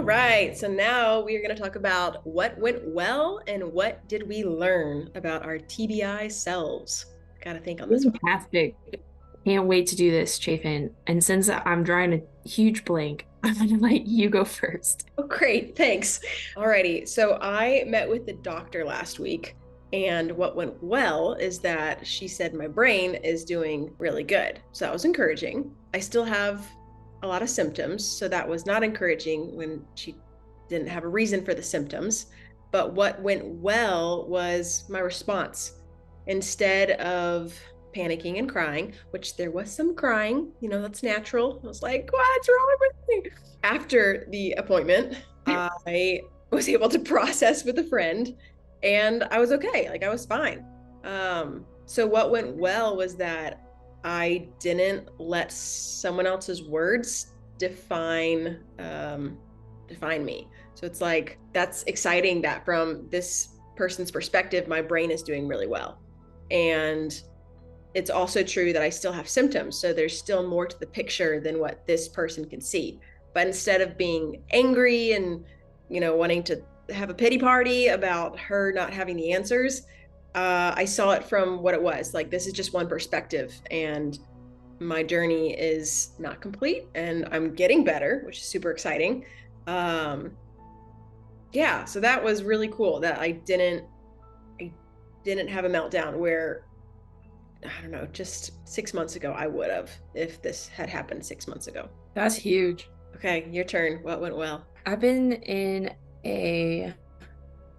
right, so now we are going to talk about what went well and what did we learn about our TBI selves. Got to think on this one. Fantastic. Can't wait to do this, Chafin. And since I'm drawing a huge blank, I'm gonna let you go first. Oh, great, thanks. Alrighty, so I met with the doctor last week, and what went well is that she said my brain is doing really good. So that was encouraging. I still have a lot of symptoms, so that was not encouraging when she didn't have a reason for the symptoms. But what went well was my response. Instead of panicking and crying, which there was some crying, that's natural. I was like, what's wrong with me? After the appointment, I was able to process with a friend and I was okay. Like I was fine. So what went well was that I didn't let someone else's words define me. So it's like that's exciting that from this person's perspective, my brain is doing really well. And it's also true that I still have symptoms. So there's still more to the picture than what this person can see. But instead of being angry and, wanting to have a pity party about her not having the answers, I saw it from what it was. Like, this is just one perspective. And my journey is not complete and I'm getting better, which is super exciting. Yeah, so that was really cool that I didn't have a meltdown where I don't know, just 6 months ago, I would have if this had happened 6 months ago. That's huge. Okay, your turn. What went well? I've been in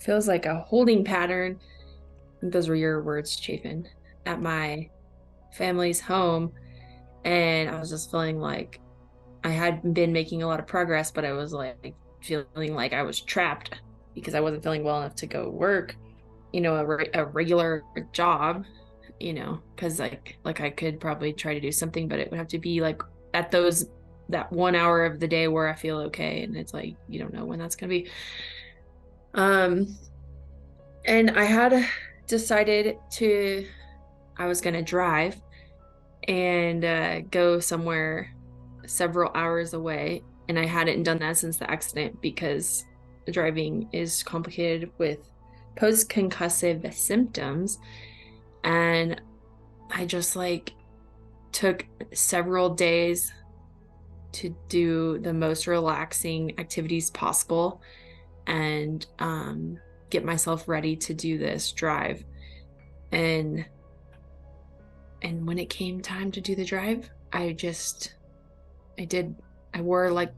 feels like a holding pattern. I think those were your words, Chafin, at my family's home. And I was just feeling like I had been making a lot of progress, but I was like feeling like I was trapped because I wasn't feeling well enough to go work, a regular job, because like I could probably try to do something, but it would have to be like at that 1 hour of the day where I feel okay. And it's like, you don't know when that's going to be. And I had decided I was going to drive and go somewhere several hours away. And I hadn't done that since the accident because driving is complicated with post-concussive symptoms. And I just like took several days to do the most relaxing activities possible and get myself ready to do this drive. And when it came time to do the drive, I wore like,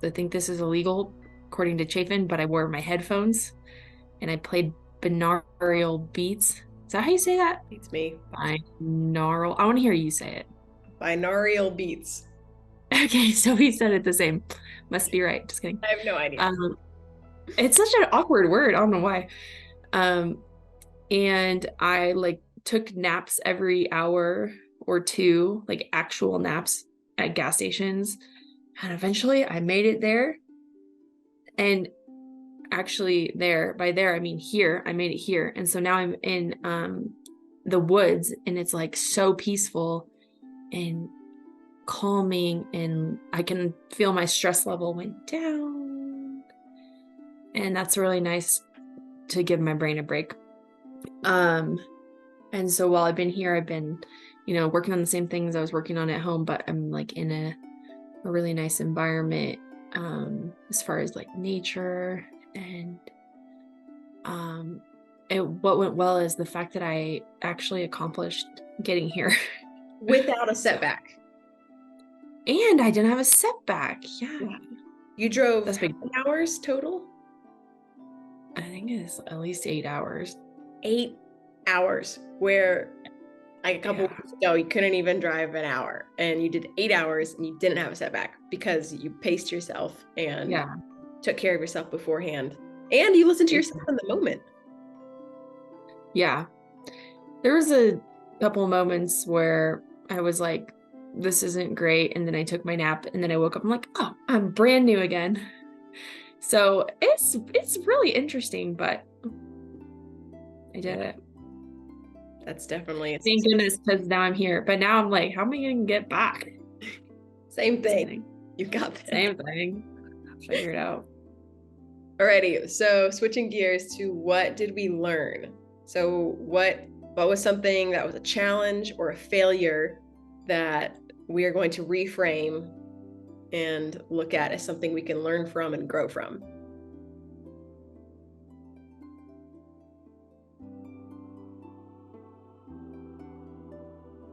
I think this is illegal according to Chafin, but I wore my headphones and I played binaural beats. Is that how you say that? Beats me. Binaural. I want to hear you say it. Binaural beats. Okay, so we said it the same. Must be right. Just kidding. I have no idea. It's such an awkward word. I don't know why. And I like took naps every hour or two, like actual naps at gas stations. And eventually I made it there. And actually by there, I mean here, I made it here. And so now I'm in the woods and it's like so peaceful and calming and I can feel my stress level went down. And that's really nice to give my brain a break. And so while I've been here, I've been, working on the same things I was working on at home, but I'm like in a really nice environment as far as like nature. And what went well is the fact that I actually accomplished getting here without a setback. And I didn't have a setback. Yeah. You drove that's big. Hours total? I think it's at least 8 hours. 8 hours, where like a couple weeks ago, you couldn't even drive an hour, and you did 8 hours and you didn't have a setback because you paced yourself and took care of yourself beforehand. And you listened to yourself in the moment. Yeah. There was a couple of moments where I was like, this isn't great. And then I took my nap and then I woke up. I'm like, oh, I'm brand new again. So it's really interesting, but I did it. That's definitely it. Thank goodness, because now I'm here. But now I'm like, how am I going to get back? Same thing. You got this. Same thing. figure it out. Alrighty, so switching gears to what did we learn? So what was something that was a challenge or a failure that we are going to reframe and look at as something we can learn from and grow from?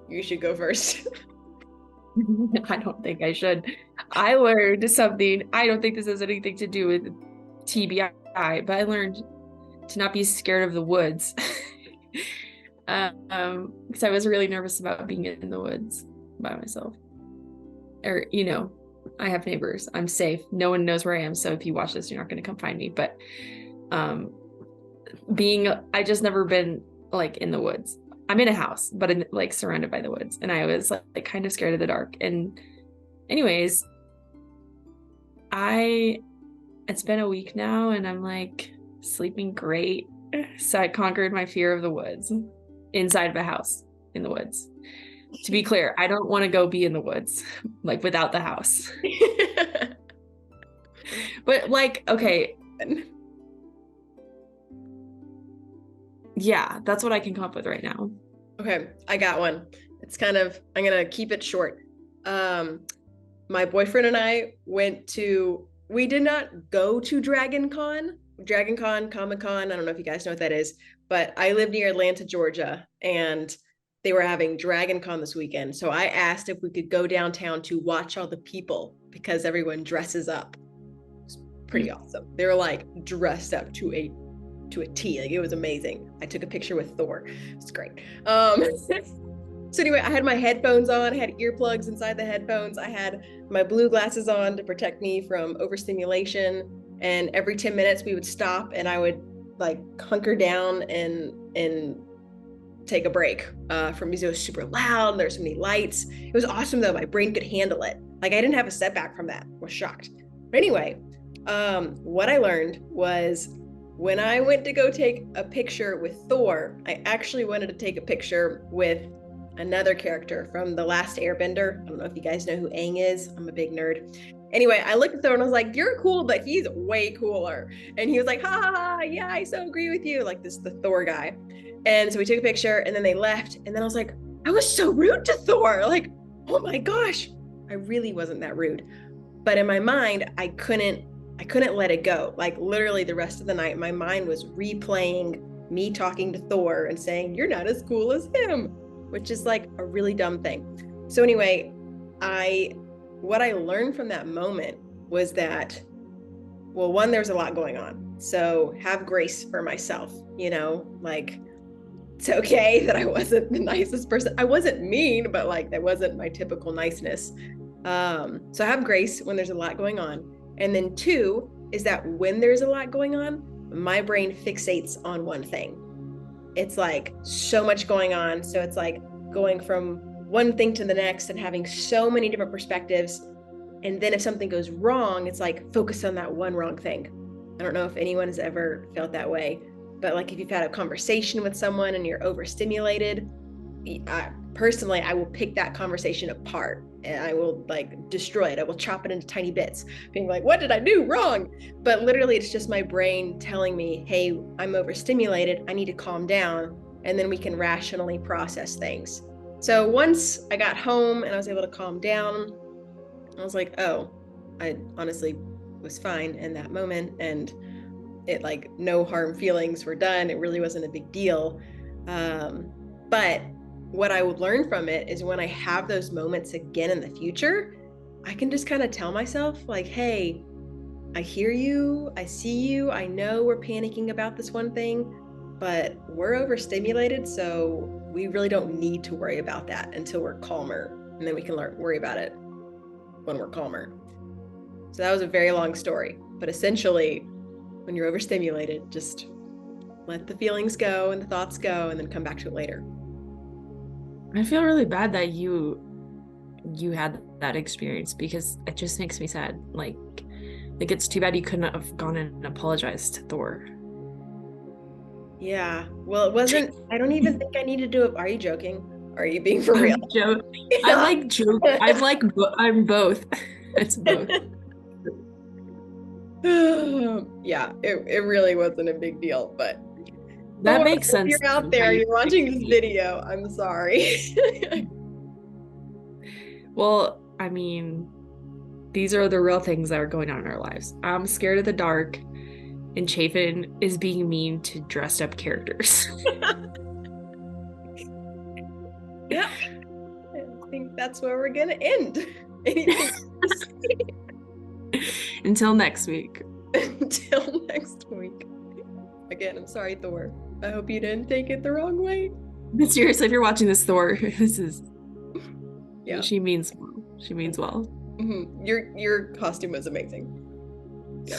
You should go first. I don't think I should. I learned something. I don't think this has anything to do with TBI, but I learned to not be scared of the woods. Because I was really nervous about being in the woods by myself. Or, I have neighbors. I'm safe. No one knows where I am. So if you watch this, you're not going to come find me. But I just never been like in the woods. I'm in a house, but like surrounded by the woods. And I was like kind of scared of the dark. And anyways, it's been a week now and I'm like sleeping great. So I conquered my fear of the woods inside of a house in the woods. To be clear, I don't want to go be in the woods, like without the house. But like, okay. Yeah, that's what I can come up with right now. Okay, I got one. I'm gonna keep it short. My boyfriend and I we did not go to Dragon Con, Comic-Con. I don't know if you guys know what that is, but I live near Atlanta, Georgia, and they were having Dragon Con this weekend. So I asked if we could go downtown to watch all the people because everyone dresses up. It's pretty awesome. They were like dressed up to a T. Like it was amazing. I took a picture with Thor. It's great. So anyway, I had my headphones on. I had earplugs inside the headphones. I had my blue glasses on to protect me from overstimulation. And every 10 minutes we would stop and I would like hunker down and take a break from because it was super loud and there's so many lights. It was awesome though. My brain could handle it. Like I didn't have a setback from that. I was shocked. But anyway, what I learned was when I went to go take a picture with Thor, I actually wanted to take a picture with another character from The Last Airbender. I don't know if you guys know who Aang is. I'm a big nerd. Anyway, I looked at Thor and I was like, you're cool, but he's way cooler. And he was like, ha ha ha, yeah, I so agree with you. Like the Thor guy. And so we took a picture and then they left. And then I was like, I was so rude to Thor. Like, oh my gosh, I really wasn't that rude. But in my mind, I couldn't let it go. Like literally the rest of the night, my mind was replaying me talking to Thor and saying, you're not as cool as him, which is like a really dumb thing. So anyway, what I learned from that moment was that, well, one, there's a lot going on. So have grace for myself, like it's okay that I wasn't the nicest person. I wasn't mean, but like that wasn't my typical niceness. So have grace when there's a lot going on. And then two is that when there's a lot going on, my brain fixates on one thing. It's like so much going on. So it's like going from one thing to the next and having so many different perspectives. And then if something goes wrong, it's like focus on that one wrong thing. I don't know if anyone has ever felt that way, but like if you've had a conversation with someone and you're overstimulated, personally, I will pick that conversation apart and I will like destroy it. I will chop it into tiny bits, being like, what did I do wrong? But literally it's just my brain telling me, hey, I'm overstimulated. I need to calm down. And then we can rationally process things. So once I got home and I was able to calm down, I was like, oh, I honestly was fine in that moment. And it like no harm feelings were done. It really wasn't a big deal. But what I would learn from it is when I have those moments again in the future, I can just kind of tell myself like, hey, I hear you, I see you, I know we're panicking about this one thing, but we're overstimulated, so we really don't need to worry about that until we're calmer, and then we can worry about it when we're calmer. So that was a very long story, but essentially, when you're overstimulated, just let the feelings go and the thoughts go, and then come back to it later. I feel really bad that you had that experience because it just makes me sad. Like it's too bad you couldn't have gone and apologized to Thor. Yeah. Well, it wasn't. I don't even think I need to do it. Are you joking? Are you being for real? I'm like joking. I'm both. It's both. Yeah, it really wasn't a big deal, but That Thor, makes if sense you're out how there, you you're watching this video, I'm sorry. Well, I mean, these are the real things that are going on in our lives. I'm scared of the dark, and Chafin is being mean to dressed up characters. Yeah, I think that's where we're gonna end. Anything to say? Until next week. Until next week. Again, I'm sorry, Thor. I hope you didn't take it the wrong way. But seriously, if you're watching this, Thor, this is Yeah. she means well. She means well. Your costume was amazing. Yeah.